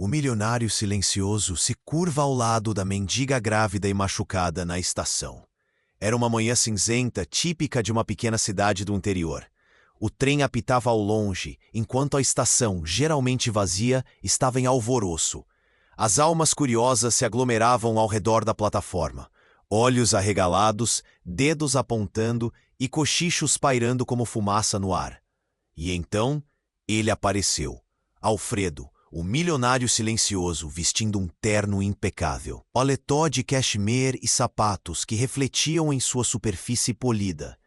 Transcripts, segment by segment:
O milionário silencioso se curva ao lado da mendiga grávida e machucada na estação. Era uma manhã cinzenta, típica de uma pequena cidade do interior. O trem apitava ao longe, enquanto a estação, geralmente vazia, estava em alvoroço. As almas curiosas se aglomeravam ao redor da plataforma, olhos arregalados, dedos apontando e cochichos pairando como fumaça no ar. E então, ele apareceu. Alfredo, o milionário silencioso, vestindo um terno impecável, paletó de cashmere e sapatos que refletiam em sua superfície polida.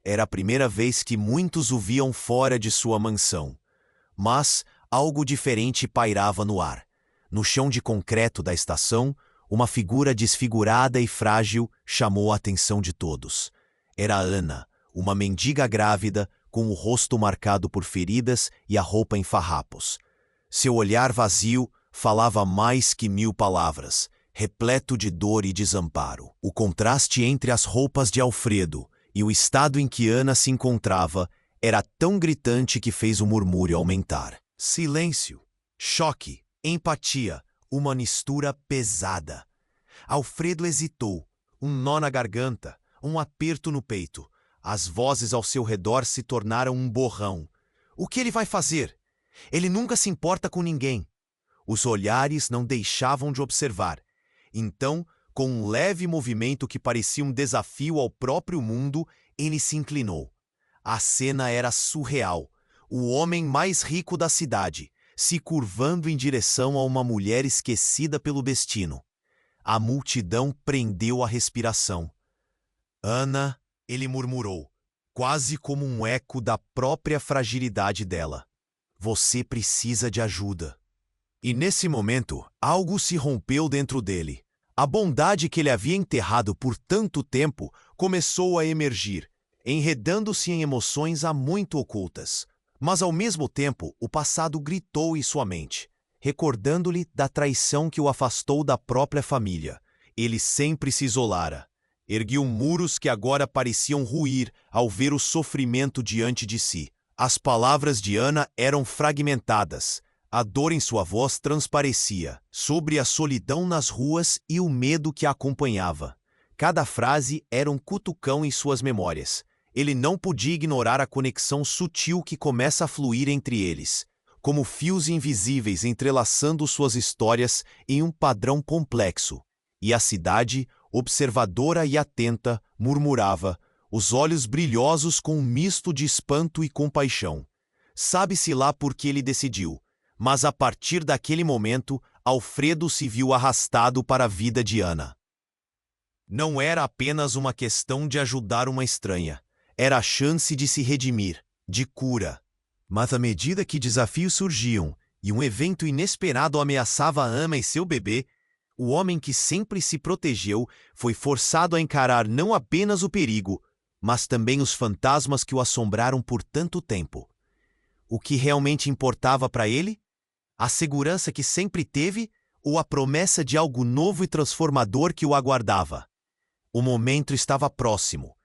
Era a primeira vez que muitos o viam fora de sua mansão. Mas algo diferente pairava no ar. No chão de concreto da estação, uma figura desfigurada e frágil chamou a atenção de todos. Era Ana, uma mendiga grávida, com o rosto marcado por feridas e a roupa em farrapos. Seu olhar vazio falava mais que 1000 palavras, repleto de dor e desamparo. O contraste entre as roupas de Alfredo e o estado em que Ana se encontrava era tão gritante que fez o murmúrio aumentar. Silêncio, choque, empatia, uma mistura pesada. Alfredo hesitou, um nó na garganta, um aperto no peito. As vozes ao seu redor se tornaram um borrão. O que ele vai fazer? Ele nunca se importa com ninguém. Os olhares não deixavam de observar. Então, com um leve movimento que parecia um desafio ao próprio mundo, ele se inclinou. A cena era surreal. O homem mais rico da cidade, se curvando em direção a uma mulher esquecida pelo destino. A multidão prendeu a respiração. Ana, ele murmurou, quase como um eco da própria fragilidade dela. Você precisa de ajuda. E nesse momento, algo se rompeu dentro dele. A bondade que ele havia enterrado por tanto tempo começou a emergir, enredando-se em emoções há muito ocultas. Mas ao mesmo tempo, o passado gritou em sua mente, recordando-lhe da traição que o afastou da própria família. Ele sempre se isolara. Erguiu muros que agora pareciam ruir ao ver o sofrimento diante de si. As palavras de Ana eram fragmentadas. A dor em sua voz transparecia, sobre a solidão nas ruas e o medo que a acompanhava. Cada frase era um cutucão em suas memórias. Ele não podia ignorar a conexão sutil que começa a fluir entre eles, como fios invisíveis entrelaçando suas histórias em um padrão complexo. E a cidade, observadora e atenta, murmurava, os olhos brilhosos com um misto de espanto e compaixão. Sabe-se lá por que ele decidiu, mas a partir daquele momento, Alfredo se viu arrastado para a vida de Ana. Não era apenas uma questão de ajudar uma estranha. Era a chance de se redimir, de cura. Mas à medida que desafios surgiam e um evento inesperado ameaçava Ana e seu bebê, o homem que sempre se protegeu foi forçado a encarar não apenas o perigo, mas também os fantasmas que o assombraram por tanto tempo. O que realmente importava para ele? A segurança que sempre teve ou a promessa de algo novo e transformador que o aguardava? O momento estava próximo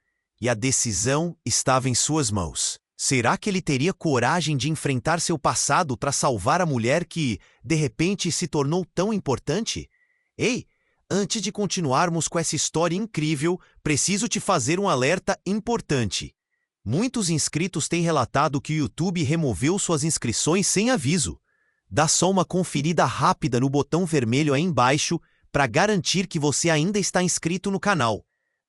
e a decisão estava em suas mãos. Será que ele teria coragem de enfrentar seu passado para salvar a mulher que, de repente, se tornou tão importante? Ei, antes de continuarmos com essa história incrível, preciso te fazer um alerta importante. Muitos inscritos têm relatado que o YouTube removeu suas inscrições sem aviso. Dá só uma conferida rápida no botão vermelho aí embaixo para garantir que você ainda está inscrito no canal.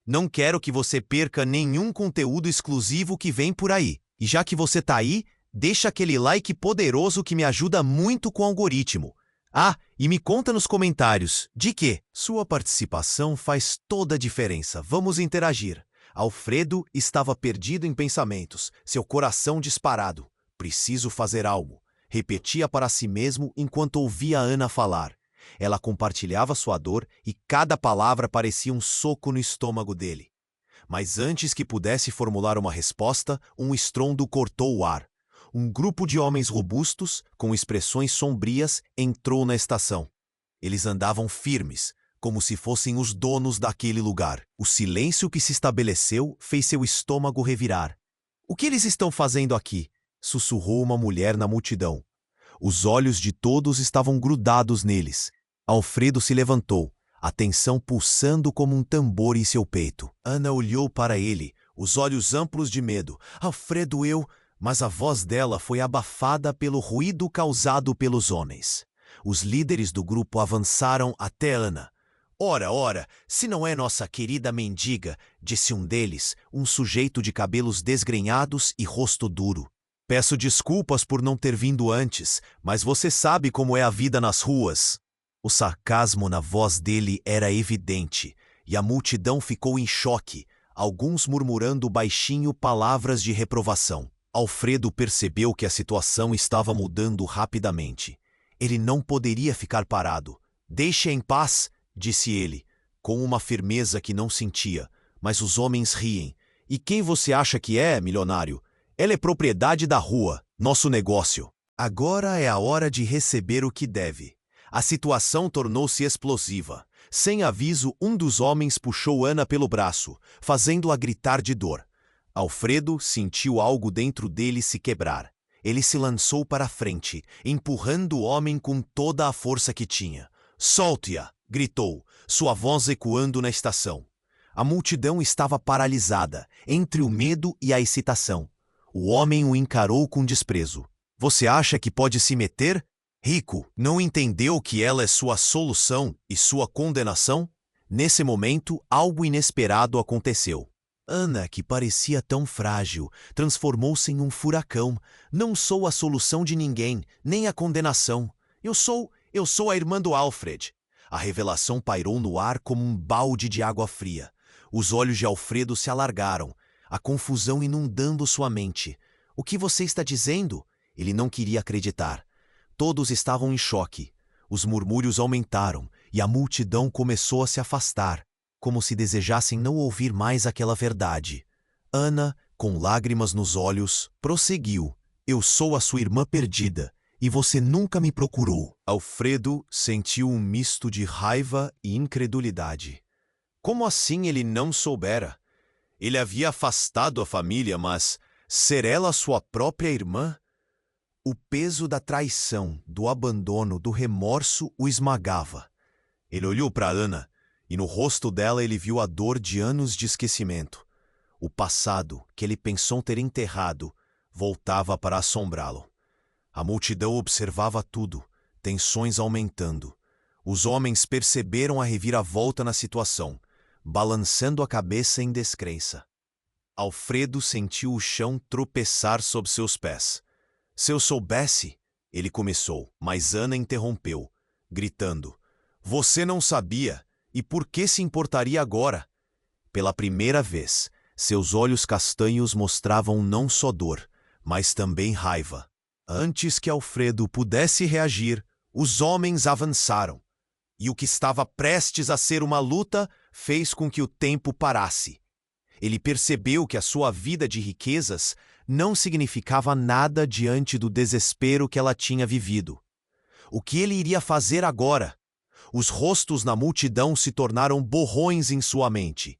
Não quero que você perca nenhum conteúdo exclusivo que vem por aí. E já que você tá aí, deixa aquele like poderoso que me ajuda muito com o algoritmo. Ah, e me conta nos comentários, de quê? Sua participação faz toda a diferença. Vamos interagir. Alfredo estava perdido em pensamentos, seu coração disparado. Preciso fazer algo. Repetia para si mesmo enquanto ouvia a Ana falar. Ela compartilhava sua dor e cada palavra parecia um soco no estômago dele. Mas antes que pudesse formular uma resposta, um estrondo cortou o ar. Um grupo de homens robustos, com expressões sombrias, entrou na estação. Eles andavam firmes, como se fossem os donos daquele lugar. O silêncio que se estabeleceu fez seu estômago revirar. "O que eles estão fazendo aqui?" sussurrou uma mulher na multidão. Os olhos de todos estavam grudados neles. Alfredo se levantou, a tensão pulsando como um tambor em seu peito. Ana olhou para ele, os olhos amplos de medo. Alfredo, eu... Mas a voz dela foi abafada pelo ruído causado pelos homens. Os líderes do grupo avançaram até Ana. Ora, ora, se não é nossa querida mendiga, disse um deles, um sujeito de cabelos desgrenhados e rosto duro. Peço desculpas por não ter vindo antes, mas você sabe como é a vida nas ruas. O sarcasmo na voz dele era evidente, e a multidão ficou em choque, alguns murmurando baixinho palavras de reprovação. Alfredo percebeu que a situação estava mudando rapidamente. Ele não poderia ficar parado. Deixe-a em paz, disse ele, com uma firmeza que não sentia, mas os homens riem. E quem você acha que é, milionário? Ela é propriedade da rua, nosso negócio. Agora é a hora de receber o que deve. A situação tornou-se explosiva. Sem aviso, um dos homens puxou Ana pelo braço, fazendo-a gritar de dor. Alfredo sentiu algo dentro dele se quebrar. Ele se lançou para a frente, empurrando o homem com toda a força que tinha. Solte-a! Gritou, sua voz ecoando na estação. A multidão estava paralisada, entre o medo e a excitação. O homem o encarou com desprezo. Você acha que pode se meter? Rico, não entendeu que ela é sua solução e sua condenação? Nesse momento, algo inesperado aconteceu. Ana, que parecia tão frágil, transformou-se em um furacão. Não sou a solução de ninguém, nem a condenação. Eu sou a irmã do Alfred. A revelação pairou no ar como um balde de água fria. Os olhos de Alfredo se alargaram, a confusão inundando sua mente. O que você está dizendo? Ele não queria acreditar. Todos estavam em choque. Os murmúrios aumentaram e a multidão começou a se afastar, como se desejassem não ouvir mais aquela verdade. Ana, com lágrimas nos olhos, prosseguiu. Eu sou a sua irmã perdida, e você nunca me procurou. Alfredo sentiu um misto de raiva e incredulidade. Como assim ele não soubera? Ele havia afastado a família, mas ser ela sua própria irmã? O peso da traição, do abandono, do remorso o esmagava. Ele olhou para Ana, e no rosto dela ele viu a dor de anos de esquecimento. O passado, que ele pensou ter enterrado, voltava para assombrá-lo. A multidão observava tudo, tensões aumentando. Os homens perceberam a reviravolta na situação, balançando a cabeça em descrença. Alfredo sentiu o chão tropeçar sob seus pés. Se eu soubesse, ele começou, mas Ana interrompeu, gritando. Você não sabia, e por que se importaria agora? Pela primeira vez, seus olhos castanhos mostravam não só dor, mas também raiva. Antes que Alfredo pudesse reagir, os homens avançaram, e o que estava prestes a ser uma luta fez com que o tempo parasse. Ele percebeu que a sua vida de riquezas não significava nada diante do desespero que ela tinha vivido. O que ele iria fazer agora? Os rostos na multidão se tornaram borrões em sua mente.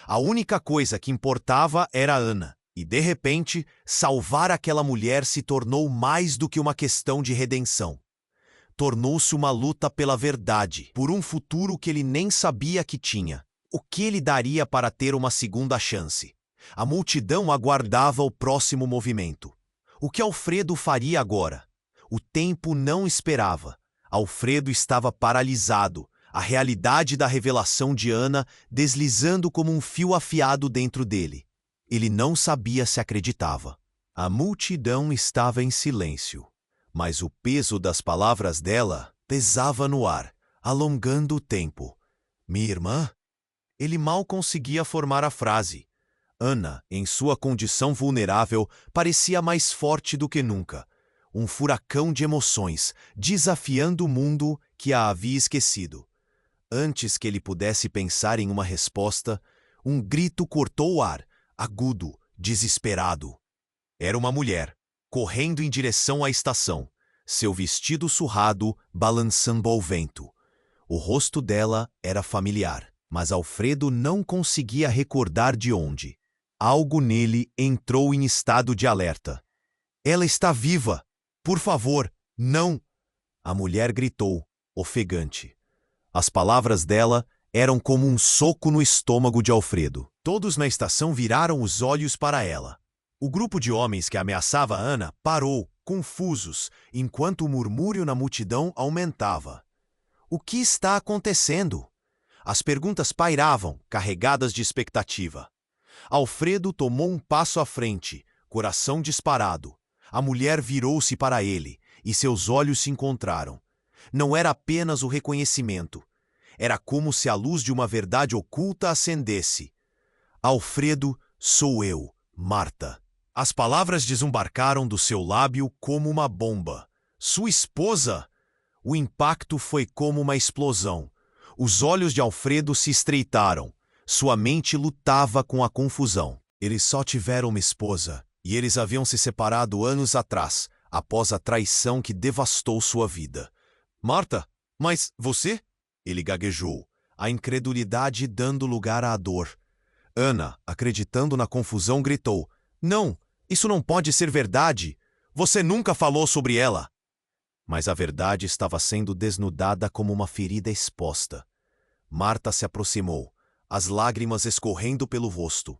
A única coisa que importava era Ana, e de repente, salvar aquela mulher se tornou mais do que uma questão de redenção. Tornou-se uma luta pela verdade, por um futuro que ele nem sabia que tinha. O que ele daria para ter uma segunda chance? A multidão aguardava o próximo movimento. O que Alfredo faria agora? O tempo não esperava. Alfredo estava paralisado, a realidade da revelação de Ana deslizando como um fio afiado dentro dele. Ele não sabia se acreditava. A multidão estava em silêncio, mas o peso das palavras dela pesava no ar, alongando o tempo. Minha irmã? Ele mal conseguia formar a frase. Ana, em sua condição vulnerável, parecia mais forte do que nunca. Um furacão de emoções, desafiando o mundo que a havia esquecido. Antes que ele pudesse pensar em uma resposta, um grito cortou o ar, agudo, desesperado. Era uma mulher, correndo em direção à estação, seu vestido surrado balançando ao vento. O rosto dela era familiar, mas Alfredo não conseguia recordar de onde. Algo nele entrou em estado de alerta. Ela está viva! Por favor, Não! A mulher gritou, ofegante. As palavras dela eram como um soco no estômago de Alfredo. Todos na estação viraram os olhos para ela. O grupo de homens que ameaçava Ana parou, confusos, enquanto o murmúrio na multidão aumentava. O que está acontecendo? As perguntas pairavam, carregadas de expectativa. Alfredo tomou um passo à frente, coração disparado. A mulher virou-se para ele, e seus olhos se encontraram. Não era apenas o reconhecimento. Era como se a luz de uma verdade oculta acendesse. Alfredo, sou eu, Marta. As palavras desembarcaram do seu lábio como uma bomba. Sua esposa? O impacto foi como uma explosão. Os olhos de Alfredo se estreitaram. Sua mente lutava com a confusão. Eles só tiveram uma esposa, e eles haviam se separado anos atrás, após a traição que devastou sua vida. Marta, mas você? Ele gaguejou, a incredulidade dando lugar à dor. Ana, acreditando na confusão, gritou: Não, isso não pode ser verdade. Você nunca falou sobre ela. Mas a verdade estava sendo desnudada como uma ferida exposta. Marta se aproximou, as lágrimas escorrendo pelo rosto.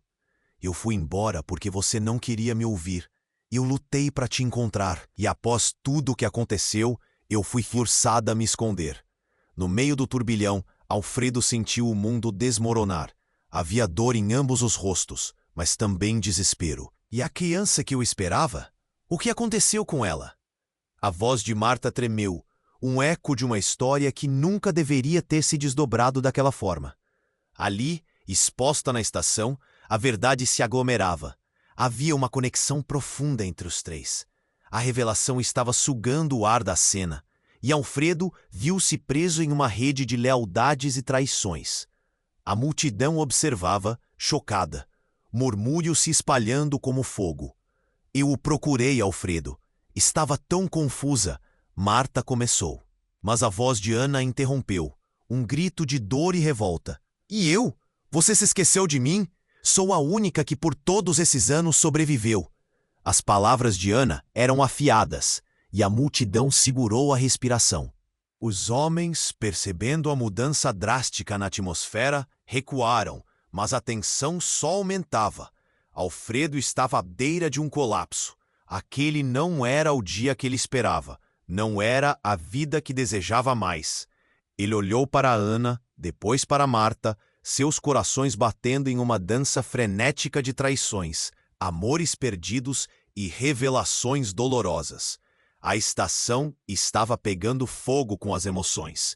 Eu fui embora porque você não queria me ouvir. Eu lutei para te encontrar, e após tudo o que aconteceu, eu fui forçada a me esconder. No meio do turbilhão, Alfredo sentiu o mundo desmoronar. Havia dor em ambos os rostos, mas também desespero. E a criança que eu esperava? O que aconteceu com ela? A voz de Marta tremeu, um eco de uma história que nunca deveria ter se desdobrado daquela forma. Ali, exposta na estação, a verdade se aglomerava. Havia uma conexão profunda entre os três. A revelação estava sugando o ar da cena, e Alfredo viu-se preso em uma rede de lealdades e traições. A multidão observava, chocada, murmúrio se espalhando como fogo. Eu o procurei, Alfredo. Estava tão confusa. Marta começou. Mas a voz de Ana a interrompeu. Um grito de dor e revolta. E eu? Você se esqueceu de mim? Sou a única que por todos esses anos sobreviveu. As palavras de Ana eram afiadas, e a multidão segurou a respiração. Os homens, percebendo a mudança drástica na atmosfera, recuaram, mas a tensão só aumentava. Alfredo estava à beira de um colapso. Aquele não era o dia que ele esperava. Não era a vida que desejava mais. Ele olhou para Ana, depois para Marta, seus corações batendo em uma dança frenética de traições, amores perdidos e revelações dolorosas. A estação estava pegando fogo com as emoções.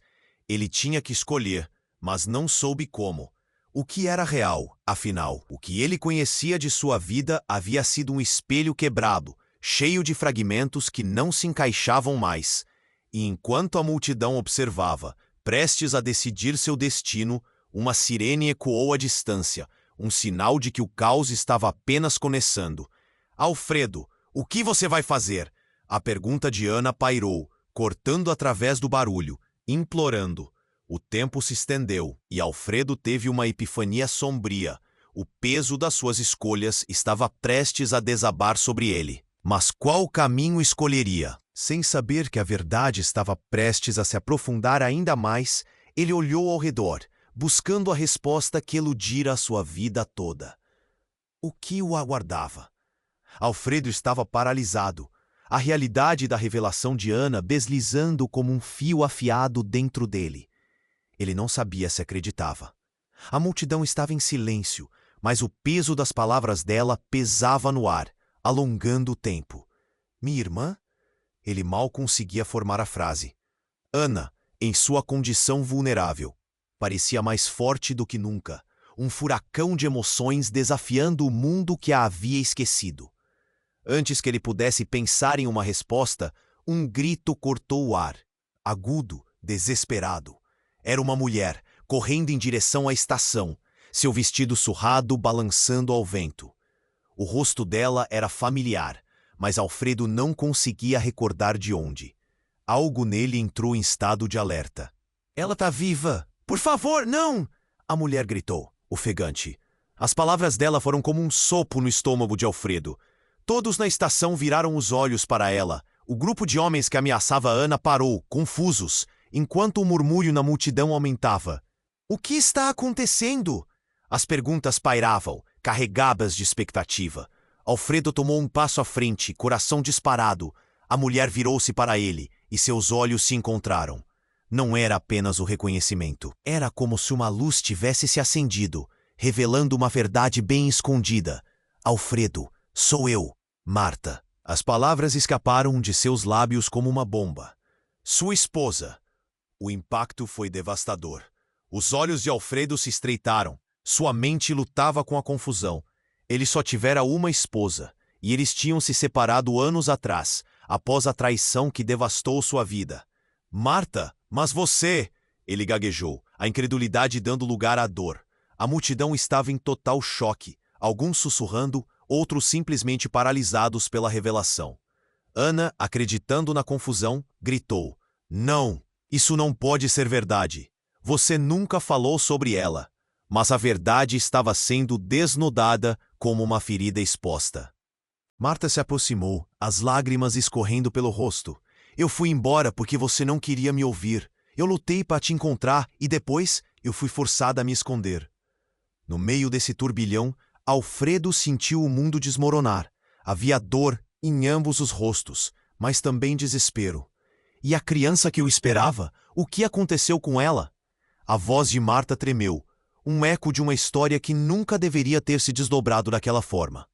Ele tinha que escolher, mas não soube como. O que era real, afinal? O que ele conhecia de sua vida havia sido um espelho quebrado, cheio de fragmentos que não se encaixavam mais. E enquanto a multidão observava, prestes a decidir seu destino, uma sirene ecoou à distância, um sinal de que o caos estava apenas começando. Alfredo, o que você vai fazer? A pergunta de Ana pairou, cortando através do barulho, implorando. O tempo se estendeu, e Alfredo teve uma epifania sombria. O peso das suas escolhas estava prestes a desabar sobre ele. Mas qual caminho escolheria? Sem saber que a verdade estava prestes a se aprofundar ainda mais, ele olhou ao redor, buscando a resposta que eludira a sua vida toda. O que o aguardava? Alfredo estava paralisado, a realidade da revelação de Ana deslizando como um fio afiado dentro dele. Ele não sabia se acreditava. A multidão estava em silêncio, mas o peso das palavras dela pesava no ar, alongando o tempo. Minha irmã? Ele mal conseguia formar a frase. Ana, em sua condição vulnerável, parecia mais forte do que nunca, um furacão de emoções desafiando o mundo que a havia esquecido. Antes que ele pudesse pensar em uma resposta, um grito cortou o ar, agudo, desesperado. Era uma mulher, correndo em direção à estação, seu vestido surrado balançando ao vento. O rosto dela era familiar, mas Alfredo não conseguia recordar de onde. Algo nele entrou em estado de alerta. Ela tá viva! Por favor, não! A mulher gritou, ofegante. As palavras dela foram como um sopro no estômago de Alfredo. Todos na estação viraram os olhos para ela, O grupo de homens que ameaçava Ana parou, confusos, enquanto o murmúrio na multidão aumentava. O que está acontecendo? As perguntas pairavam, carregadas de expectativa. Alfredo tomou um passo à frente, coração disparado. A mulher virou-se para ele, e seus olhos se encontraram. Não era apenas o reconhecimento. Era como se uma luz tivesse se acendido, revelando uma verdade bem escondida. Alfredo, sou eu, Marta. As palavras escaparam de seus lábios como uma bomba. Sua esposa. O impacto foi devastador. Os olhos de Alfredo se estreitaram. Sua mente lutava com a confusão. Ele só tivera uma esposa, e eles tinham se separado anos atrás, após a traição que devastou sua vida. Marta, mas você... Ele gaguejou, a incredulidade dando lugar à dor. A multidão estava em total choque, alguns sussurrando, outros simplesmente paralisados pela revelação. Ana, acreditando na confusão, gritou: Não, isso não pode ser verdade. Você nunca falou sobre ela. Mas a verdade estava sendo desnudada como uma ferida exposta. Marta se aproximou, as lágrimas escorrendo pelo rosto. Eu fui embora porque você não queria me ouvir. Eu lutei para te encontrar e depois eu fui forçada a me esconder. No meio desse turbilhão, Alfredo sentiu o mundo desmoronar. Havia dor em ambos os rostos, mas também desespero. E a criança que o esperava? O que aconteceu com ela? A voz de Marta tremeu, um eco de uma história que nunca deveria ter se desdobrado daquela forma.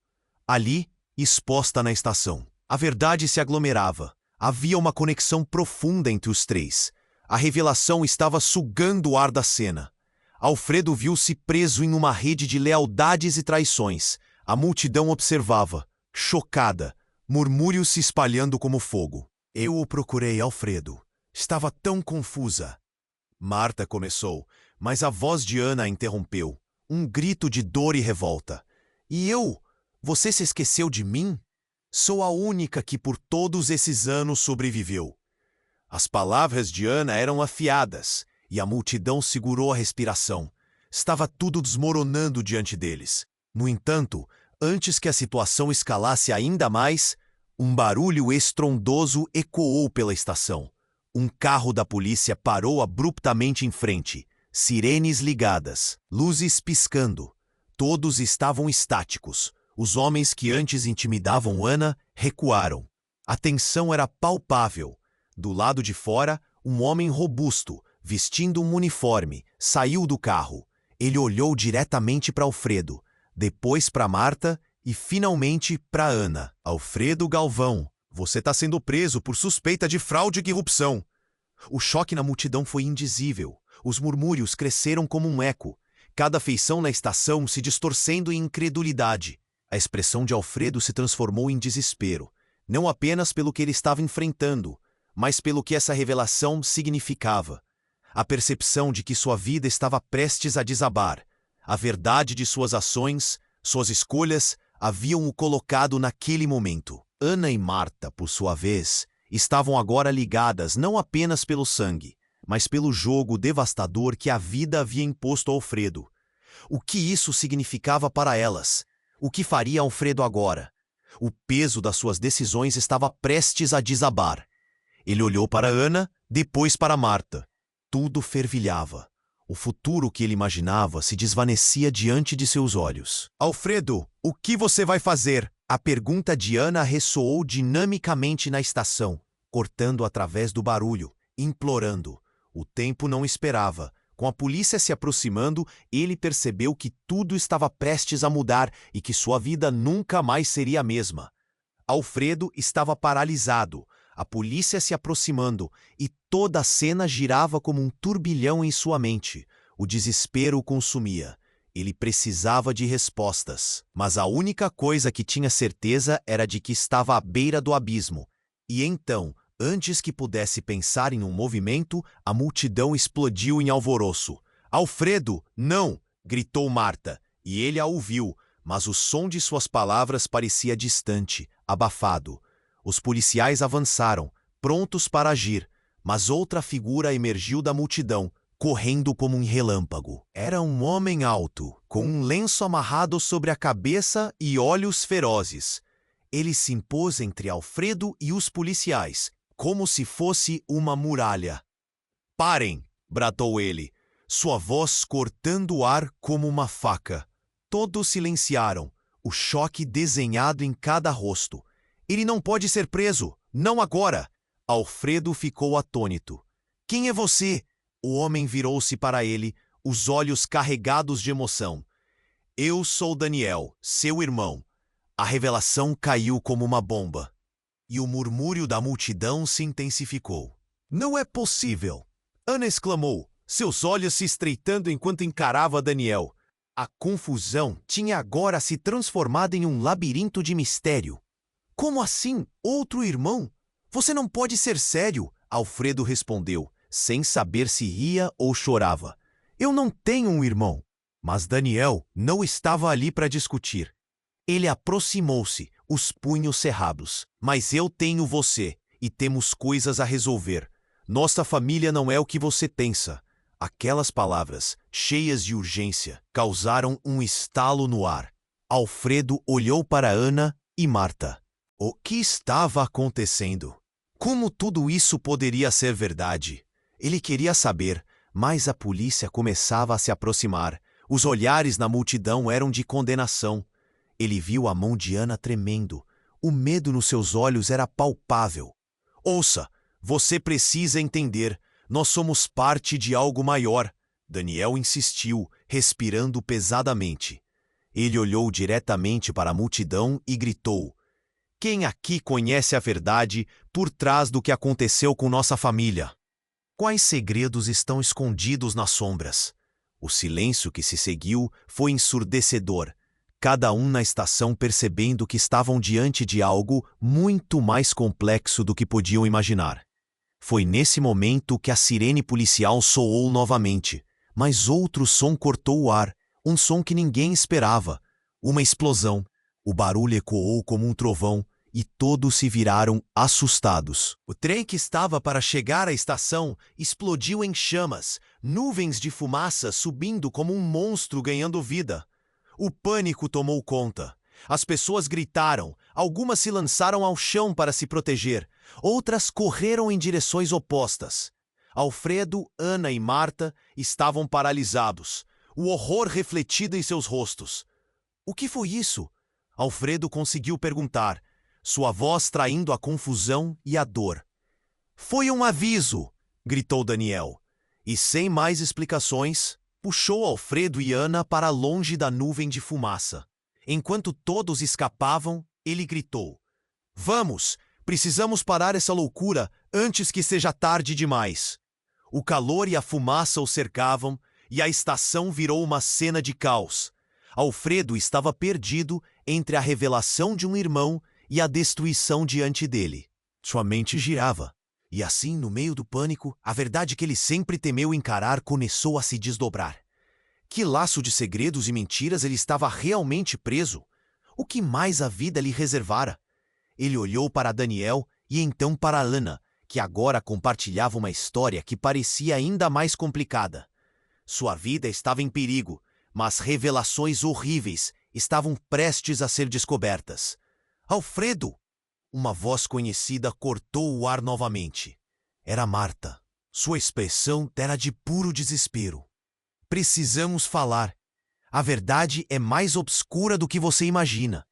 Ali, exposta na estação, a verdade se aglomerava. Havia uma conexão profunda entre os três. A revelação estava sugando o ar da cena. Alfredo viu-se preso em uma rede de lealdades e traições. A multidão observava, chocada, murmúrios se espalhando como fogo. Eu o procurei, Alfredo. Estava tão confusa. Marta começou, mas a voz de Ana a interrompeu. Um grito de dor e revolta. E eu? Você se esqueceu de mim? Sou a única que por todos esses anos sobreviveu. As palavras de Ana eram afiadas, e a multidão segurou a respiração. Estava tudo desmoronando diante deles. No entanto, antes que a situação escalasse ainda mais, um barulho estrondoso ecoou pela estação. Um carro da polícia parou abruptamente em frente. Sirenes ligadas, luzes piscando. Todos estavam estáticos. Os homens que antes intimidavam Ana recuaram. A tensão era palpável. Do lado de fora, um homem robusto, vestindo um uniforme, saiu do carro. Ele olhou diretamente para Alfredo, depois para Marta e, finalmente, para Ana. Alfredo Galvão, você está sendo preso por suspeita de fraude e corrupção. O choque na multidão foi indizível. Os murmúrios cresceram como um eco. Cada feição na estação se distorcendo em incredulidade. A expressão de Alfredo se transformou em desespero, não apenas pelo que ele estava enfrentando, mas pelo que essa revelação significava. A percepção de que sua vida estava prestes a desabar. A verdade de suas ações, suas escolhas, haviam o colocado naquele momento. Ana e Marta, por sua vez, estavam agora ligadas não apenas pelo sangue, mas pelo jogo devastador que a vida havia imposto a Alfredo. O que isso significava para elas? O que faria Alfredo agora? O peso das suas decisões estava prestes a desabar. Ele olhou para Ana, depois para Marta. Tudo fervilhava. O futuro que ele imaginava se desvanecia diante de seus olhos. Alfredo, o que você vai fazer? A pergunta de Ana ressoou dinamicamente na estação, cortando através do barulho, implorando. O tempo não esperava. Com a polícia se aproximando, ele percebeu que tudo estava prestes a mudar e que sua vida nunca mais seria a mesma. Alfredo estava paralisado, a polícia se aproximando, e toda a cena girava como um turbilhão em sua mente. O desespero o consumia. Ele precisava de respostas, mas a única coisa que tinha certeza era de que estava à beira do abismo. E então, antes que pudesse pensar em um movimento, a multidão explodiu em alvoroço. Alfredo, não! Gritou Marta, e ele a ouviu, mas o som de suas palavras parecia distante, abafado. Os policiais avançaram, prontos para agir, mas outra figura emergiu da multidão, correndo como um relâmpago. Era um homem alto, com um lenço amarrado sobre a cabeça e olhos ferozes. Ele se impôs entre Alfredo e os policiais, como se fosse uma muralha. Parem! Bradou ele, sua voz cortando o ar como uma faca. Todos silenciaram, o choque desenhado em cada rosto. Ele não pode ser preso, não agora! Alfredo ficou atônito. Quem é você? O homem virou-se para ele, os olhos carregados de emoção. Eu sou Daniel, seu irmão. A revelação caiu como uma bomba. E o murmúrio da multidão se intensificou. Não é possível! Ana exclamou, seus olhos se estreitando enquanto encarava Daniel. A confusão tinha agora se transformado em um labirinto de mistério. Como assim? Outro irmão? Você não pode ser sério, Alfredo respondeu, sem saber se ria ou chorava. Eu não tenho um irmão. Mas Daniel não estava ali para discutir. Ele aproximou-se, os punhos cerrados. Mas eu tenho você, e temos coisas a resolver. Nossa família não é o que você pensa. Aquelas palavras, cheias de urgência, causaram um estalo no ar. Alfredo olhou para Ana e Marta. O que estava acontecendo? Como tudo isso poderia ser verdade? Ele queria saber, mas a polícia começava a se aproximar. Os olhares na multidão eram de condenação. Ele viu a mão de Ana tremendo. O medo nos seus olhos era palpável. Ouça, você precisa entender. Nós somos parte de algo maior. Daniel insistiu, respirando pesadamente. Ele olhou diretamente para a multidão e gritou. Quem aqui conhece a verdade por trás do que aconteceu com nossa família? Quais segredos estão escondidos nas sombras? O silêncio que se seguiu foi ensurdecedor, cada um na estação percebendo que estavam diante de algo muito mais complexo do que podiam imaginar. Foi nesse momento que a sirene policial soou novamente, mas outro som cortou o ar, um som que ninguém esperava. Uma explosão. O barulho ecoou como um trovão e todos se viraram assustados. O trem que estava para chegar à estação explodiu em chamas, nuvens de fumaça subindo como um monstro ganhando vida. O pânico tomou conta. As pessoas gritaram, algumas se lançaram ao chão para se proteger, outras correram em direções opostas. Alfredo, Ana e Marta estavam paralisados, o horror refletido em seus rostos. O que foi isso? Alfredo conseguiu perguntar, sua voz traindo a confusão e a dor. Foi um aviso! Gritou Daniel. E sem mais explicações, puxou Alfredo e Ana para longe da nuvem de fumaça. Enquanto todos escapavam, ele gritou. Vamos! Precisamos parar essa loucura antes que seja tarde demais. O calor e a fumaça o cercavam e a estação virou uma cena de caos. Alfredo estava perdido entre a revelação de um irmão e a destruição diante dele. Sua mente girava. E assim, no meio do pânico, a verdade que ele sempre temeu encarar começou a se desdobrar. Que laço de segredos e mentiras ele estava realmente preso? O que mais a vida lhe reservara? Ele olhou para Daniel e então para Ana, que agora compartilhava uma história que parecia ainda mais complicada. Sua vida estava em perigo, mas revelações horríveis estavam prestes a ser descobertas. Alfredo! Uma voz conhecida cortou o ar novamente. Era Marta. Sua expressão era de puro desespero. Precisamos falar. A verdade é mais obscura do que você imagina.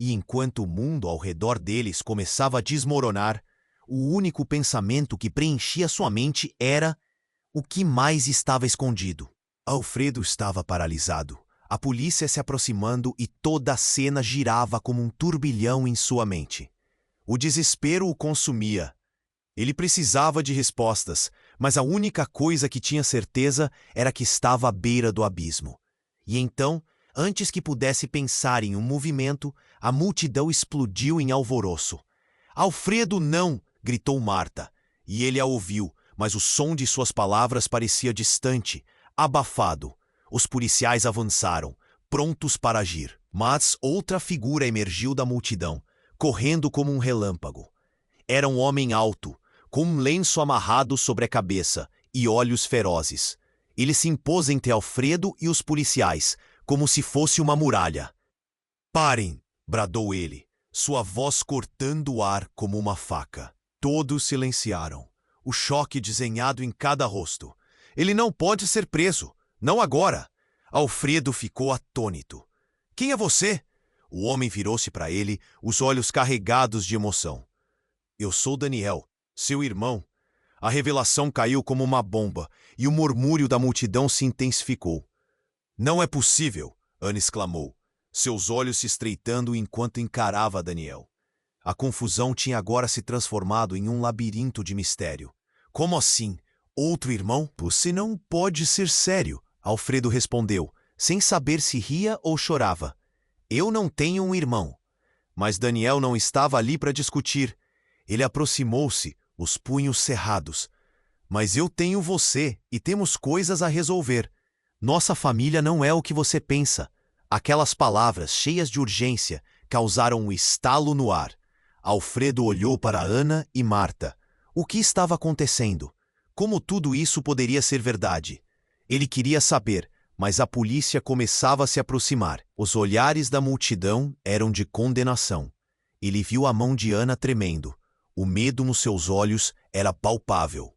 E enquanto o mundo ao redor deles começava a desmoronar, o único pensamento que preenchia sua mente era o que mais estava escondido. Alfredo estava paralisado. A polícia se aproximando e toda a cena girava como um turbilhão em sua mente. O desespero o consumia. Ele precisava de respostas, mas a única coisa que tinha certeza era que estava à beira do abismo. E então, antes que pudesse pensar em um movimento, a multidão explodiu em alvoroço. Alfredo, não! Gritou Marta. E ele a ouviu, mas o som de suas palavras parecia distante, abafado. Os policiais avançaram, prontos para agir. Mas outra figura emergiu da multidão, correndo como um relâmpago. Era um homem alto, com um lenço amarrado sobre a cabeça e olhos ferozes. Ele se impôs entre Alfredo e os policiais, como se fosse uma muralha. Parem! Bradou ele. sua voz cortando o ar como uma faca. Todos silenciaram, o choque desenhado em cada rosto. Ele não pode ser preso, não agora. Alfredo ficou atônito. Quem é você? O homem virou-se para ele, os olhos carregados de emoção. Eu sou Daniel, seu irmão. A revelação caiu como uma bomba e o murmúrio da multidão se intensificou. Não é possível, Ana exclamou, seus olhos se estreitando enquanto encarava Daniel. A confusão tinha agora se transformado em um labirinto de mistério. Como assim? Outro irmão? Você não pode ser sério, Alfredo respondeu, sem saber se ria ou chorava. Eu não tenho um irmão. Mas Daniel não estava ali para discutir. Ele aproximou-se, os punhos cerrados. Mas eu tenho você e temos coisas a resolver. Nossa família não é o que você pensa. Aquelas palavras cheias de urgência causaram um estalo no ar. Alfredo olhou para Ana e Marta. O que estava acontecendo? Como tudo isso poderia ser verdade? Ele queria saber, mas a polícia começava a se aproximar. Os olhares da multidão eram de condenação. Ele viu a mão de Ana tremendo. O medo nos seus olhos era palpável.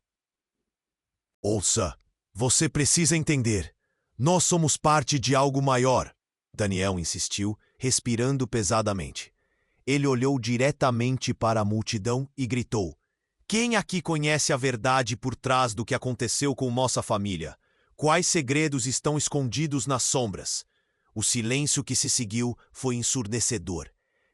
Ouça, você precisa entender. Nós somos parte de algo maior, Daniel insistiu, respirando pesadamente. Ele olhou diretamente para a multidão e gritou: Quem aqui conhece a verdade por trás do que aconteceu com nossa família? Quais segredos estão escondidos nas sombras? O silêncio que se seguiu foi ensurdecedor.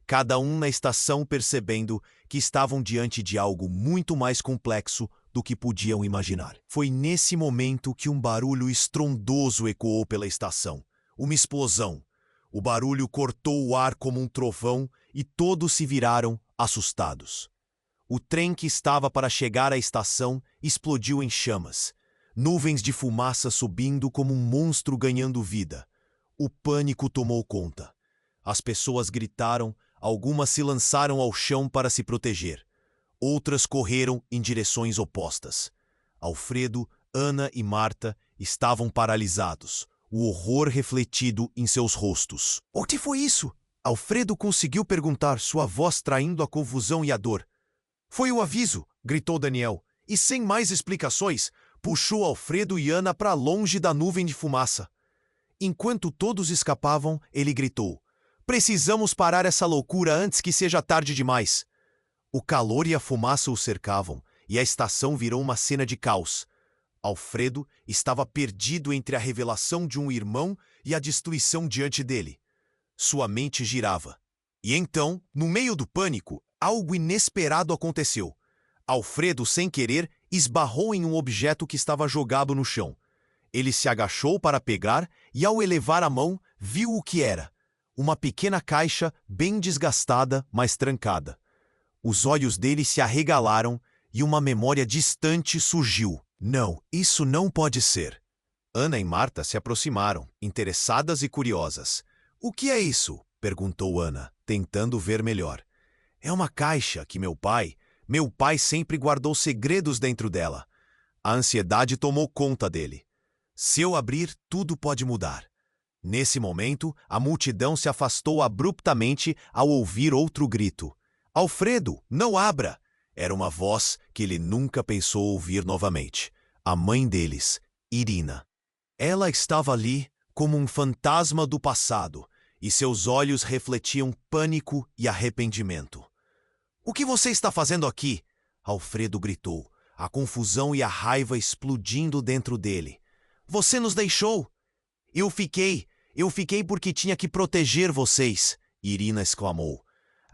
Cada um na estação percebendo que estavam diante de algo muito mais complexo do que podiam imaginar. Foi nesse momento que um barulho estrondoso ecoou pela estação. Uma explosão. O barulho cortou o ar como um trovão e todos se viraram, assustados. O trem que estava para chegar à estação explodiu em chamas. Nuvens de fumaça subindo como um monstro ganhando vida. O pânico tomou conta. As pessoas gritaram, algumas se lançaram ao chão para se proteger. Outras correram em direções opostas. Alfredo, Ana e Marta estavam paralisados, o horror refletido em seus rostos. O que foi isso? Alfredo conseguiu perguntar, sua voz traindo a confusão e a dor. Foi o aviso, gritou Daniel, e sem mais explicações, puxou Alfredo e Ana para longe da nuvem de fumaça. Enquanto todos escapavam, ele gritou: Precisamos parar essa loucura antes que seja tarde demais. O calor e a fumaça o cercavam, e a estação virou uma cena de caos. Alfredo estava perdido entre a revelação de um irmão e a destruição diante dele. Sua mente girava. E então, no meio do pânico, algo inesperado aconteceu. Alfredo, sem querer, esbarrou em um objeto que estava jogado no chão. Ele se agachou para pegar e, ao elevar a mão, viu o que era. Uma pequena caixa bem desgastada, mas trancada. Os olhos dele se arregalaram e uma memória distante surgiu. Não, isso não pode ser. Ana e Marta se aproximaram, interessadas e curiosas. O que é isso? Perguntou Ana, tentando ver melhor. É uma caixa que meu pai sempre guardou segredos dentro dela. A ansiedade tomou conta dele. Se eu abrir, tudo pode mudar. Nesse momento, a multidão se afastou abruptamente ao ouvir outro grito. Alfredo, não abra! Era uma voz que ele nunca pensou ouvir novamente. A mãe deles, Irina. Ela estava ali como um fantasma do passado, e seus olhos refletiam pânico e arrependimento. O que você está fazendo aqui? Alfredo gritou, a confusão e a raiva explodindo dentro dele. Você nos deixou! Eu fiquei porque tinha que proteger vocês, Irina exclamou.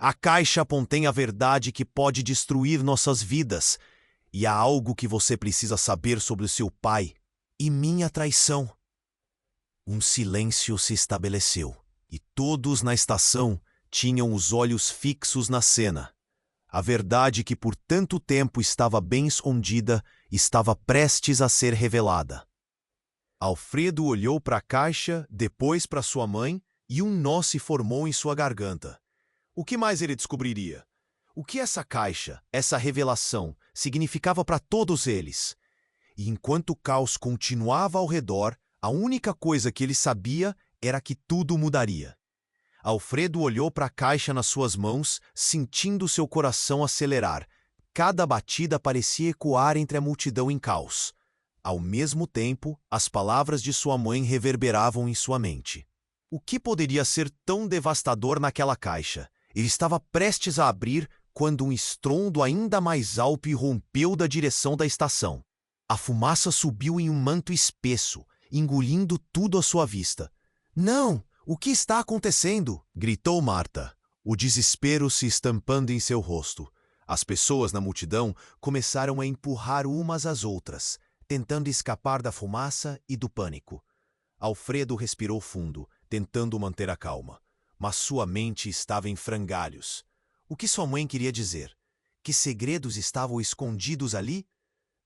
A caixa contém a verdade que pode destruir nossas vidas, e há algo que você precisa saber sobre o seu pai e minha traição. Um silêncio se estabeleceu, e todos na estação tinham os olhos fixos na cena. A verdade que por tanto tempo estava bem escondida estava prestes a ser revelada. Alfredo olhou para a caixa, depois para sua mãe, e um nó se formou em sua garganta. O que mais ele descobriria? O que essa caixa, essa revelação, significava para todos eles? E enquanto o caos continuava ao redor, a única coisa que ele sabia era que tudo mudaria. Alfredo olhou para a caixa nas suas mãos, sentindo seu coração acelerar. Cada batida parecia ecoar entre a multidão em caos. Ao mesmo tempo, as palavras de sua mãe reverberavam em sua mente. O que poderia ser tão devastador naquela caixa? Ele estava prestes a abrir quando um estrondo ainda mais alto irrompeu da direção da estação. A fumaça subiu em um manto espesso, engolindo tudo à sua vista. "Não! O que está acontecendo?" gritou Marta, o desespero se estampando em seu rosto. As pessoas na multidão começaram a empurrar umas às outras, tentando escapar da fumaça e do pânico. Alfredo respirou fundo, tentando manter a calma, mas sua mente estava em frangalhos. O que sua mãe queria dizer? Que segredos estavam escondidos ali?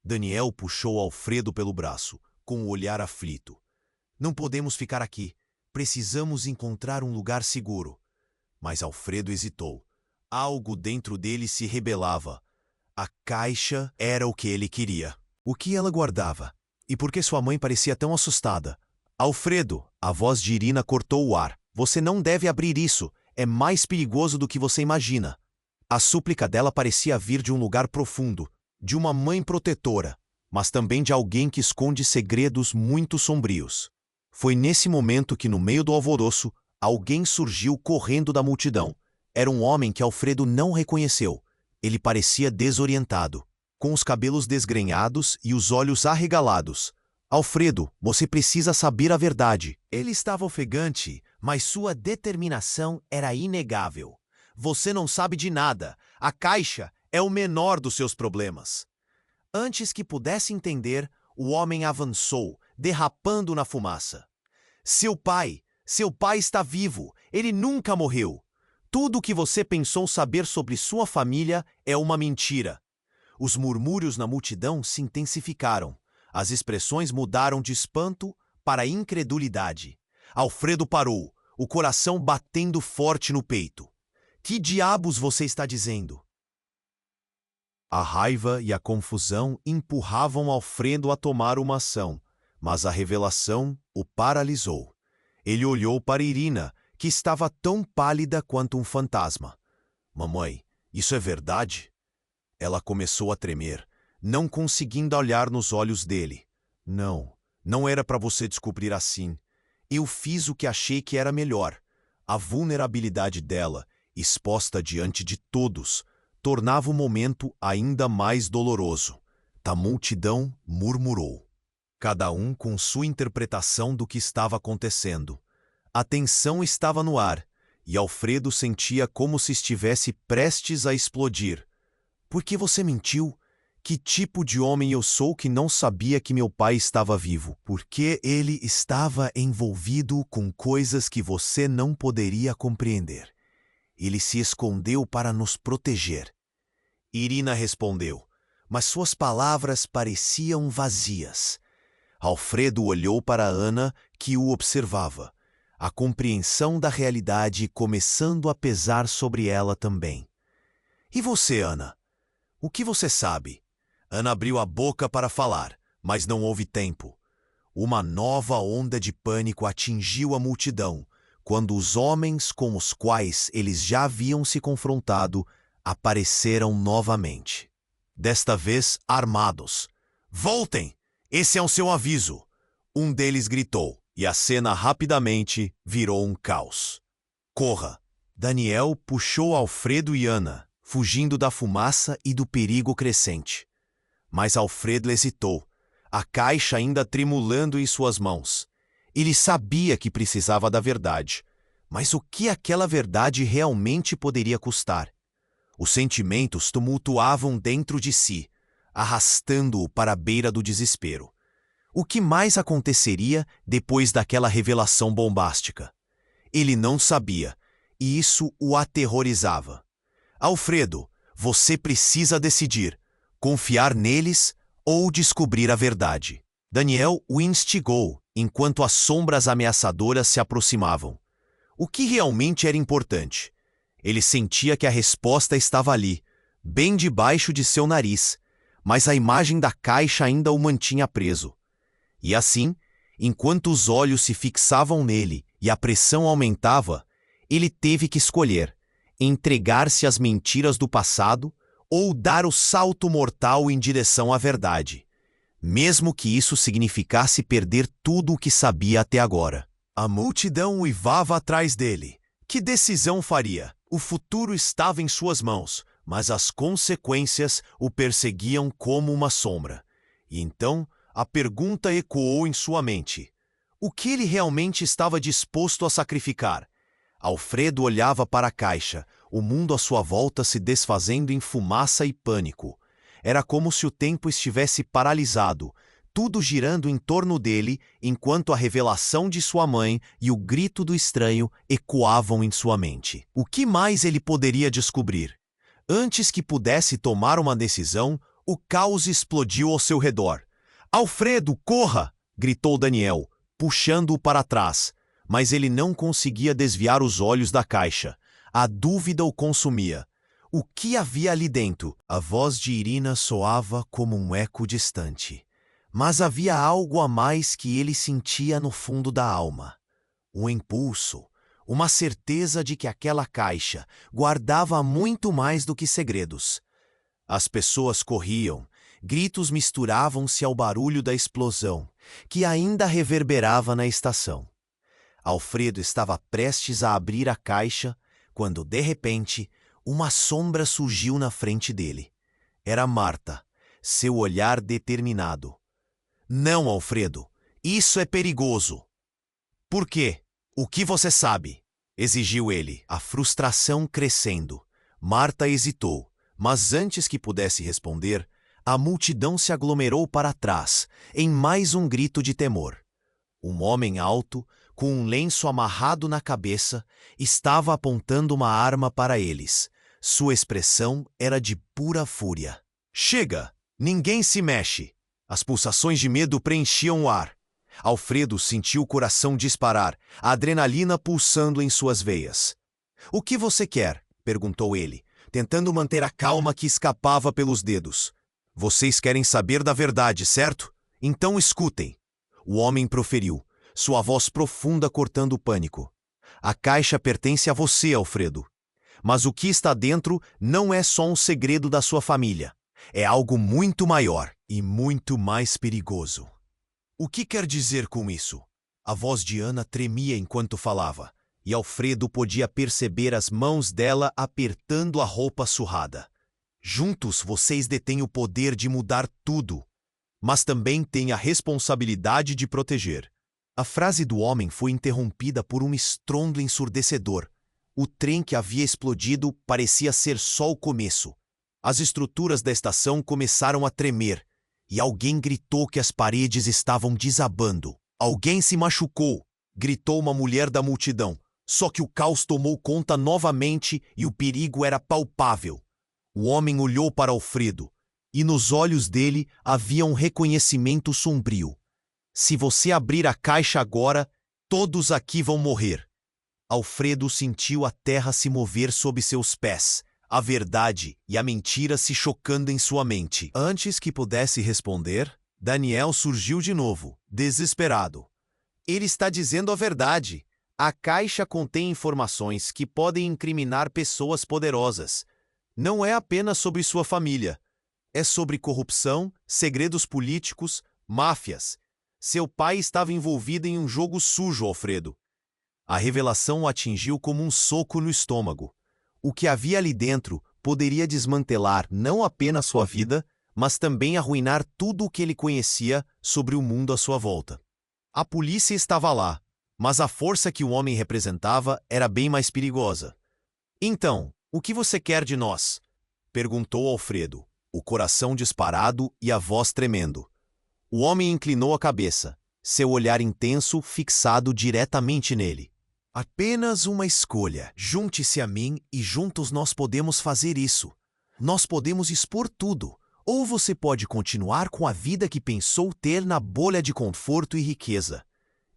Daniel puxou Alfredo pelo braço, com o olhar aflito. "Não podemos ficar aqui. Precisamos encontrar um lugar seguro." Mas Alfredo hesitou. Algo dentro dele se rebelava. A caixa era o que ele queria. O que ela guardava? E por que sua mãe parecia tão assustada? "Alfredo," a voz de Irina cortou o ar. "Você não deve abrir isso. É mais perigoso do que você imagina." A súplica dela parecia vir de um lugar profundo, de uma mãe protetora, mas também de alguém que esconde segredos muito sombrios. Foi nesse momento que, no meio do alvoroço, alguém surgiu correndo da multidão. Era um homem que Alfredo não reconheceu. Ele parecia desorientado, com os cabelos desgrenhados e os olhos arregalados. "Alfredo, você precisa saber a verdade." Ele estava ofegante, mas sua determinação era inegável. "Você não sabe de nada. A caixa é o menor dos seus problemas." Antes que pudesse entender, o homem avançou, derrapando na fumaça. Seu pai está vivo. Ele nunca morreu. Tudo o que você pensou saber sobre sua família é uma mentira." Os murmúrios na multidão se intensificaram. As expressões mudaram de espanto para incredulidade. Alfredo parou, o coração batendo forte no peito. "Que diabos você está dizendo?" A raiva e a confusão empurravam Alfredo a tomar uma ação, mas a revelação o paralisou. Ele olhou para Irina, que estava tão pálida quanto um fantasma. "Mamãe, isso é verdade?" Ela começou a tremer, não conseguindo olhar nos olhos dele. Não era para você descobrir assim. Eu fiz o que achei que era melhor." A vulnerabilidade dela, exposta diante de todos, tornava o momento ainda mais doloroso. A multidão murmurou, cada um com sua interpretação do que estava acontecendo. A tensão estava no ar, e Alfredo sentia como se estivesse prestes a explodir. "Por que você mentiu? Que tipo de homem eu sou que não sabia que meu pai estava vivo? Porque ele estava envolvido com coisas que você não poderia compreender. Ele se escondeu para nos proteger." Irina respondeu, mas suas palavras pareciam vazias. Alfredo olhou para Ana, que o observava, a compreensão da realidade começando a pesar sobre ela também. "E você, Ana? O que você sabe?" Ana abriu a boca para falar, mas não houve tempo. Uma nova onda de pânico atingiu a multidão, quando os homens com os quais eles já haviam se confrontado apareceram novamente. Desta vez armados. "Voltem! Esse é o seu aviso!" Um deles gritou, e a cena rapidamente virou um caos. "Corra!" Daniel puxou Alfredo e Ana, fugindo da fumaça e do perigo crescente. Mas Alfredo hesitou, a caixa ainda tremulando em suas mãos. Ele sabia que precisava da verdade, mas o que aquela verdade realmente poderia custar? Os sentimentos tumultuavam dentro de si, arrastando-o para a beira do desespero. O que mais aconteceria depois daquela revelação bombástica? Ele não sabia, e isso o aterrorizava. "Alfredo, você precisa decidir, confiar neles ou descobrir a verdade." Daniel o instigou, enquanto as sombras ameaçadoras se aproximavam. O que realmente era importante? Ele sentia que a resposta estava ali, bem debaixo de seu nariz, mas a imagem da caixa ainda o mantinha preso. E assim, enquanto os olhos se fixavam nele e a pressão aumentava, Ele teve que escolher: entregar-se às mentiras do passado ou dar o salto mortal em direção à verdade, mesmo que isso significasse perder tudo o que sabia até agora. A multidão uivava atrás dele. Que decisão faria? O futuro estava em suas mãos, mas as consequências o perseguiam como uma sombra. E então a pergunta ecoou em sua mente: o que ele realmente estava disposto a sacrificar? Alfredo olhava para a caixa, o mundo à sua volta se desfazendo em fumaça e pânico. Era como se o tempo estivesse paralisado, tudo girando em torno dele, enquanto a revelação de sua mãe e o grito do estranho ecoavam em sua mente. O que mais ele poderia descobrir? Antes que pudesse tomar uma decisão, o caos explodiu ao seu redor. "Alfredo, corra!" gritou Daniel, puxando-o para trás. Mas ele não conseguia desviar os olhos da caixa. A dúvida o consumia. O que havia ali dentro? A voz de Irina soava como um eco distante. Mas havia algo a mais que ele sentia no fundo da alma. Um impulso, uma certeza de que aquela caixa guardava muito mais do que segredos. As pessoas corriam, gritos misturavam-se ao barulho da explosão, que ainda reverberava na estação. Alfredo estava prestes a abrir a caixa, quando, de repente, uma sombra surgiu na frente dele. Era Marta, seu olhar determinado. "Não, Alfredo, isso é perigoso." "Por quê? O que você sabe?" exigiu ele, a frustração crescendo. Marta hesitou, mas antes que pudesse responder, a multidão se aglomerou para trás, em mais um grito de temor. Um homem alto, com um lenço amarrado na cabeça, estava apontando uma arma para eles. Sua expressão era de pura fúria. "Chega! Ninguém se mexe!" As pulsações de medo preenchiam o ar. Alfredo sentiu o coração disparar, a adrenalina pulsando em suas veias. "O que você quer?" perguntou ele, tentando manter a calma que escapava pelos dedos. "Vocês querem saber da verdade, certo? Então escutem." O homem proferiu, sua voz profunda cortando o pânico. "A caixa pertence a você, Alfredo. Mas o que está dentro não é só um segredo da sua família. É algo muito maior e muito mais perigoso." "O que quer dizer com isso?" A voz de Ana tremia enquanto falava, e Alfredo podia perceber as mãos dela apertando a roupa surrada. "Juntos vocês detêm o poder de mudar tudo, mas também têm a responsabilidade de proteger." A frase do homem foi interrompida por um estrondo ensurdecedor. O trem que havia explodido parecia ser só o começo. As estruturas da estação começaram a tremer, e alguém gritou que as paredes estavam desabando. "Alguém se machucou!" gritou uma mulher da multidão. Só que o caos tomou conta novamente e o perigo era palpável. O homem olhou para Alfredo, e nos olhos dele havia um reconhecimento sombrio. "Se você abrir a caixa agora, todos aqui vão morrer." Alfredo sentiu a terra se mover sob seus pés, a verdade e a mentira se chocando em sua mente. Antes que pudesse responder, Daniel surgiu de novo, desesperado. "Ele está dizendo a verdade. A caixa contém informações que podem incriminar pessoas poderosas. Não é apenas sobre sua família. É sobre corrupção, segredos políticos, máfias. Seu pai estava envolvido em um jogo sujo, Alfredo." A revelação o atingiu como um soco no estômago. O que havia ali dentro poderia desmantelar não apenas sua vida, mas também arruinar tudo o que ele conhecia sobre o mundo à sua volta. A polícia estava lá, mas a força que o homem representava era bem mais perigosa. "Então, o que você quer de nós?" perguntou Alfredo, o coração disparado e a voz tremendo. O homem inclinou a cabeça, seu olhar intenso fixado diretamente nele. "Apenas uma escolha. Junte-se a mim e juntos nós podemos fazer isso. Nós podemos expor tudo. Ou você pode continuar com a vida que pensou ter na bolha de conforto e riqueza."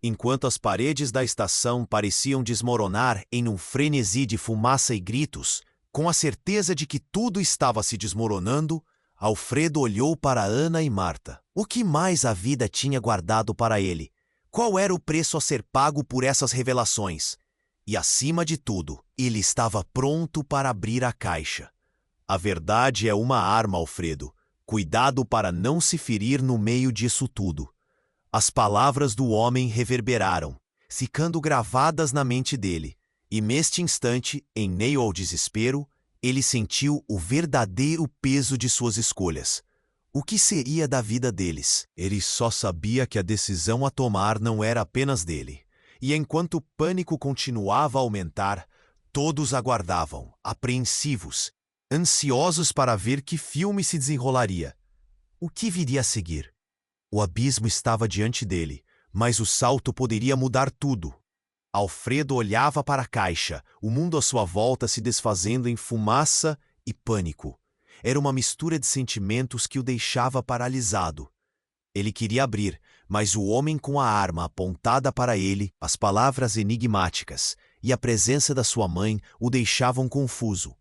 Enquanto as paredes da estação pareciam desmoronar em um frenesi de fumaça e gritos, com a certeza de que tudo estava se desmoronando, Alfredo olhou para Ana e Marta. O que mais a vida tinha guardado para ele? Qual era o preço a ser pago por essas revelações? E, acima de tudo, ele estava pronto para abrir a caixa. A verdade é uma arma, Alfredo. Cuidado para não se ferir no meio disso tudo. As palavras do homem reverberaram, ficando gravadas na mente dele. E neste instante, em meio ao desespero, ele sentiu o verdadeiro peso de suas escolhas. O que seria da vida deles? Ele só sabia que a decisão a tomar não era apenas dele. E enquanto o pânico continuava a aumentar, todos aguardavam, apreensivos, ansiosos para ver que filme se desenrolaria. O que viria a seguir? O abismo estava diante dele, mas o salto poderia mudar tudo. Alfredo olhava para a caixa, o mundo à sua volta se desfazendo em fumaça e pânico. Era uma mistura de sentimentos que o deixava paralisado. Ele queria abrir, mas o homem com a arma apontada para ele, as palavras enigmáticas e a presença da sua mãe o deixavam confuso.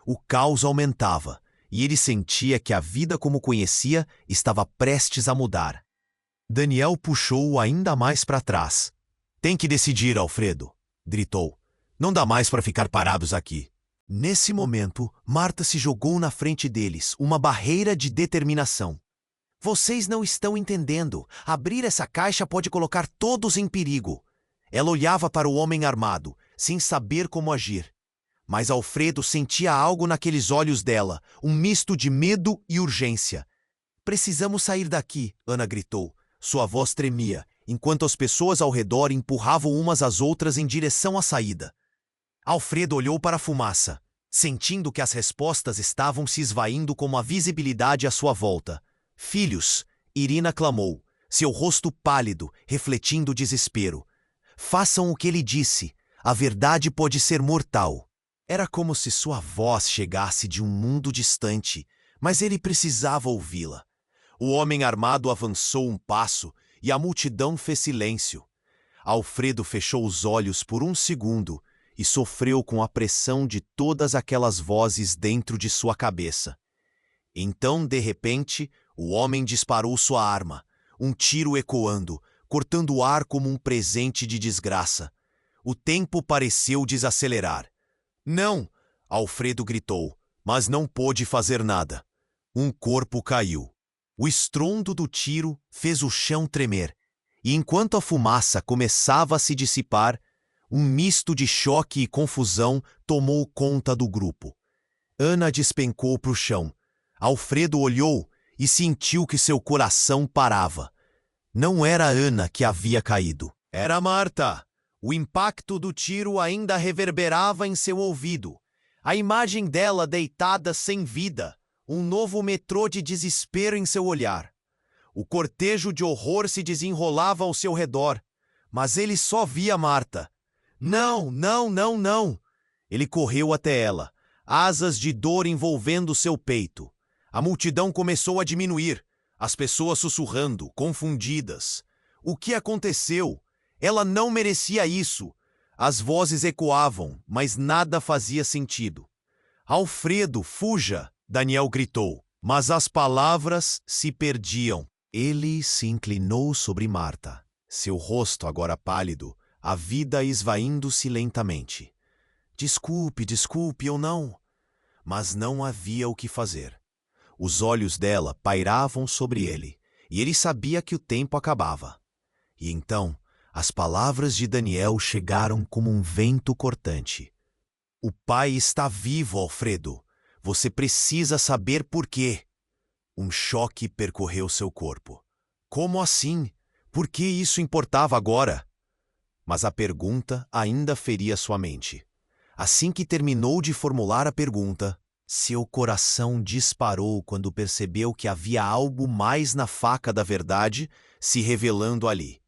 O caos aumentava, e ele sentia que a vida como conhecia estava prestes a mudar. Daniel puxou-o ainda mais para trás. "Tem que decidir, Alfredo", gritou. "Não dá mais para ficar parados aqui." Nesse momento, Marta se jogou na frente deles, uma barreira de determinação. "Vocês não estão entendendo. Abrir essa caixa pode colocar todos em perigo." Ela olhava para o homem armado, sem saber como agir. Mas Alfredo sentia algo naqueles olhos dela, um misto de medo e urgência. "Precisamos sair daqui", Ana gritou. Sua voz tremia, enquanto as pessoas ao redor empurravam umas às outras em direção à saída. Alfredo olhou para a fumaça, sentindo que as respostas estavam se esvaindo como a visibilidade à sua volta. "Filhos", Irina clamou, seu rosto pálido, refletindo desespero. "Façam o que ele disse. A verdade pode ser mortal." Era como se sua voz chegasse de um mundo distante, mas ele precisava ouvi-la. O homem armado avançou um passo e a multidão fez silêncio. Alfredo fechou os olhos por um segundo e sofreu com a pressão de todas aquelas vozes dentro de sua cabeça. Então, de repente, o homem disparou sua arma, um tiro ecoando, cortando o ar como um presente de desgraça. O tempo pareceu desacelerar. "Não!" Alfredo gritou, mas não pôde fazer nada. Um corpo caiu. O estrondo do tiro fez o chão tremer, e enquanto a fumaça começava a se dissipar, um misto de choque e confusão tomou conta do grupo. Ana despencou para o chão. Alfredo olhou e sentiu que seu coração parava. Não era Ana que havia caído. Era Marta. O impacto do tiro ainda reverberava em seu ouvido. A imagem dela deitada sem vida. Um novo metrô de desespero em seu olhar. O cortejo de horror se desenrolava ao seu redor, mas ele só via Marta. "Não, não, não, não!" Ele correu até ela, asas de dor envolvendo seu peito. A multidão começou a diminuir, as pessoas sussurrando, confundidas. O que aconteceu? Ela não merecia isso. As vozes ecoavam, mas nada fazia sentido. "Alfredo, fuja!" Daniel gritou, mas as palavras se perdiam. Ele se inclinou sobre Marta, seu rosto agora pálido, a vida esvaindo-se lentamente. "Desculpe, desculpe, eu não." Mas não havia o que fazer. Os olhos dela pairavam sobre ele, e ele sabia que o tempo acabava. E então, as palavras de Daniel chegaram como um vento cortante. "O pai está vivo, Alfredo. Você precisa saber por quê." Um choque percorreu seu corpo. Como assim? Por que isso importava agora? Mas a pergunta ainda feria sua mente. Assim que terminou de formular a pergunta, seu coração disparou quando percebeu que havia algo mais na faca da verdade se revelando ali.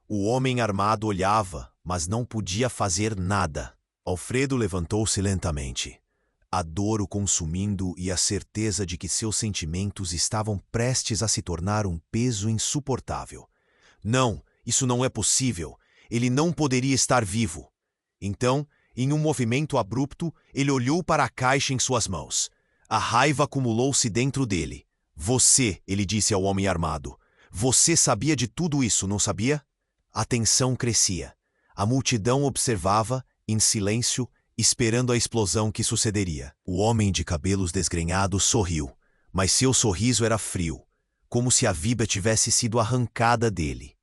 O homem armado olhava, mas não podia fazer nada. Alfredo levantou-se lentamente. A dor o consumindo e a certeza de que seus sentimentos estavam prestes a se tornar um peso insuportável. Não, isso não é possível. Ele não poderia estar vivo. Então, em um movimento abrupto, ele olhou para a caixa em suas mãos. A raiva acumulou-se dentro dele. "Você", ele disse ao homem armado. "Você sabia de tudo isso, não sabia?" A tensão crescia. A multidão observava em silêncio, esperando a explosão que sucederia. O homem de cabelos desgrenhados sorriu, mas seu sorriso era frio, como se a vida tivesse sido arrancada dele.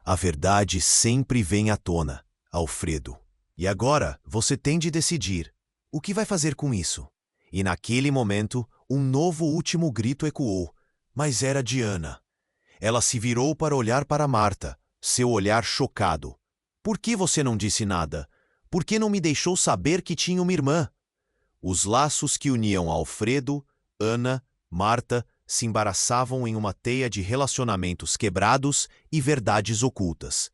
A verdade sempre vem à tona, Alfredo. E agora você tem de decidir. O que vai fazer com isso? E naquele momento, um novo último grito ecoou, mas era de Ana. Ela se virou para olhar para Marta, seu olhar chocado. Por que você não disse nada? Por que não me deixou saber que tinha uma irmã? Os laços que uniam Alfredo, Ana, Marta se embaraçavam em uma teia de relacionamentos quebrados e verdades ocultas.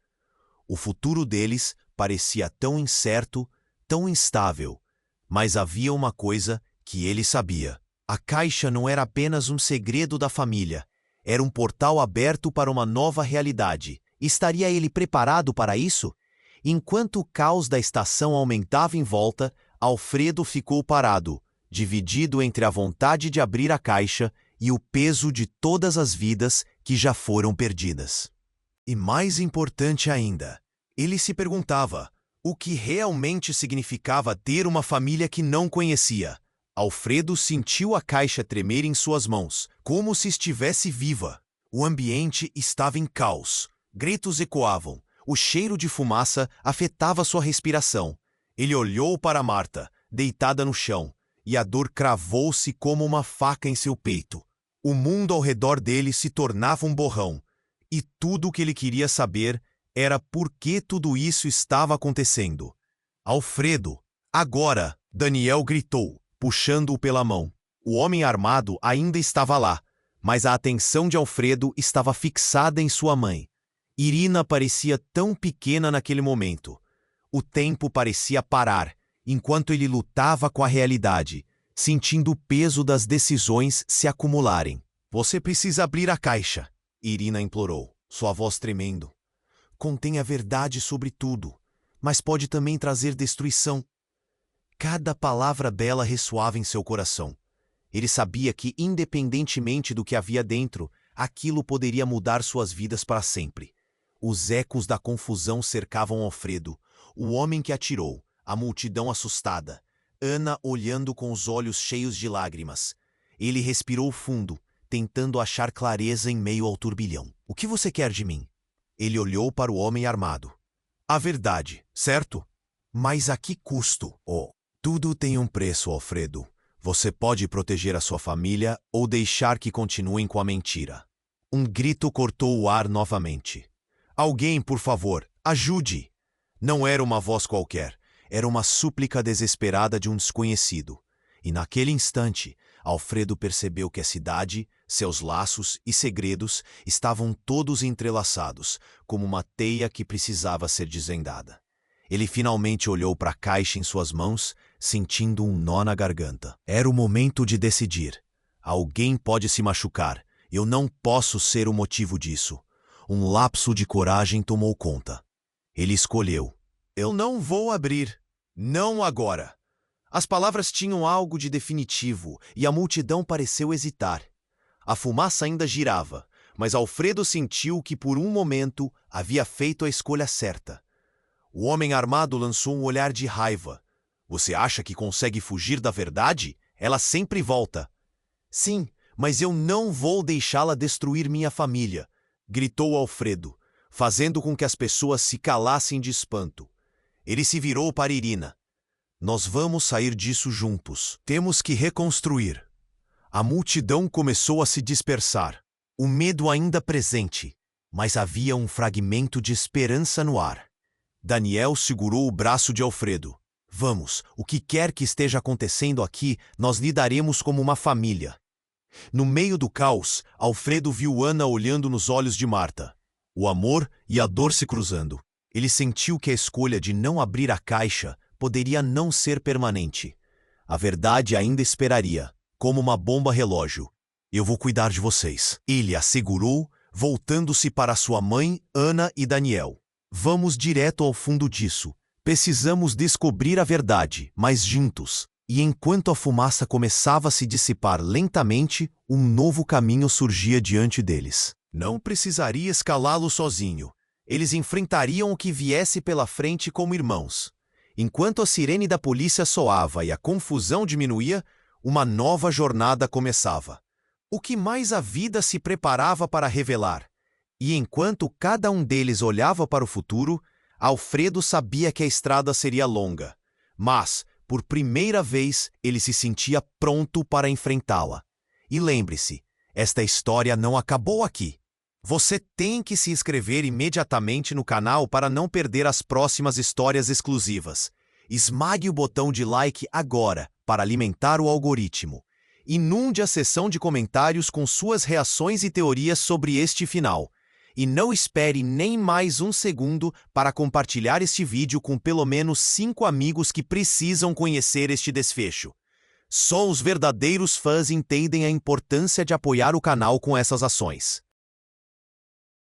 O futuro deles parecia tão incerto, tão instável, mas havia uma coisa que ele sabia. A caixa não era apenas um segredo da família, era um portal aberto para uma nova realidade. Estaria ele preparado para isso? Enquanto o caos da estação aumentava em volta, Alfredo ficou parado, dividido entre a vontade de abrir a caixa e o peso de todas as vidas que já foram perdidas. E mais importante ainda, ele se perguntava o que realmente significava ter uma família que não conhecia. Alfredo sentiu a caixa tremer em suas mãos, como se estivesse viva. O ambiente estava em caos. Gritos ecoavam. O cheiro de fumaça afetava sua respiração. Ele olhou para Marta, deitada no chão, e a dor cravou-se como uma faca em seu peito. O mundo ao redor dele se tornava um borrão, e tudo o que ele queria saber era por que tudo isso estava acontecendo. Alfredo, agora! Daniel gritou, puxando-o pela mão. O homem armado ainda estava lá, mas a atenção de Alfredo estava fixada em sua mãe. Irina parecia tão pequena naquele momento. O tempo parecia parar, enquanto ele lutava com a realidade, sentindo o peso das decisões se acumularem. Você precisa abrir a caixa, Irina implorou, sua voz tremendo. Contém a verdade sobre tudo, mas pode também trazer destruição. Cada palavra dela ressoava em seu coração. Ele sabia que, independentemente do que havia dentro, aquilo poderia mudar suas vidas para sempre. Os ecos da confusão cercavam Alfredo, o homem que atirou, a multidão assustada, Ana olhando com os olhos cheios de lágrimas. Ele respirou fundo, tentando achar clareza em meio ao turbilhão. O que você quer de mim? Ele olhou para o homem armado. A verdade, certo? Mas a que custo? Oh, tudo tem um preço, Alfredo. Você pode proteger a sua família ou deixar que continuem com a mentira. Um grito cortou o ar novamente. Alguém, por favor, ajude! Não era uma voz qualquer, era uma súplica desesperada de um desconhecido. E naquele instante, Alfredo percebeu que a cidade, seus laços e segredos estavam todos entrelaçados, como uma teia que precisava ser desvendada. Ele finalmente olhou para a caixa em suas mãos, sentindo um nó na garganta. Era o momento de decidir. Alguém pode se machucar. Eu não posso ser o motivo disso. Um lapso de coragem tomou conta. Ele escolheu. Eu não vou abrir. Não agora. As palavras tinham algo de definitivo e a multidão pareceu hesitar. A fumaça ainda girava, mas Alfredo sentiu que por um momento havia feito a escolha certa. O homem armado lançou um olhar de raiva. Você acha que consegue fugir da verdade? Ela sempre volta. Sim, mas eu não vou deixá-la destruir minha família, gritou Alfredo, fazendo com que as pessoas se calassem de espanto. Ele se virou para Irina. Nós vamos sair disso juntos. Temos que reconstruir. A multidão começou a se dispersar, o medo ainda presente, mas havia um fragmento de esperança no ar. Daniel segurou o braço de Alfredo. Vamos, o que quer que esteja acontecendo aqui, nós lidaremos como uma família. No meio do caos, Alfredo viu Ana olhando nos olhos de Marta. O amor e a dor se cruzando. Ele sentiu que a escolha de não abrir a caixa poderia não ser permanente. A verdade ainda esperaria, como uma bomba relógio. Eu vou cuidar de vocês. Ele assegurou, voltando-se para sua mãe, Ana e Daniel. Vamos direto ao fundo disso. Precisamos descobrir a verdade, mas juntos. E enquanto a fumaça começava a se dissipar lentamente, um novo caminho surgia diante deles. Não precisaria escalá-lo sozinho. Eles enfrentariam o que viesse pela frente como irmãos. Enquanto a sirene da polícia soava e a confusão diminuía, uma nova jornada começava. O que mais a vida se preparava para revelar? E enquanto cada um deles olhava para o futuro, Alfredo sabia que a estrada seria longa. Mas, por primeira vez, ele se sentia pronto para enfrentá-la. E lembre-se, esta história não acabou aqui. Você tem que se inscrever imediatamente no canal para não perder as próximas histórias exclusivas. Esmague o botão de like agora para alimentar o algoritmo. Inunde a seção de comentários com suas reações e teorias sobre este final. E não espere nem mais um segundo para compartilhar este vídeo com pelo menos 5 amigos que precisam conhecer este desfecho. Só os verdadeiros fãs entendem a importância de apoiar o canal com essas ações.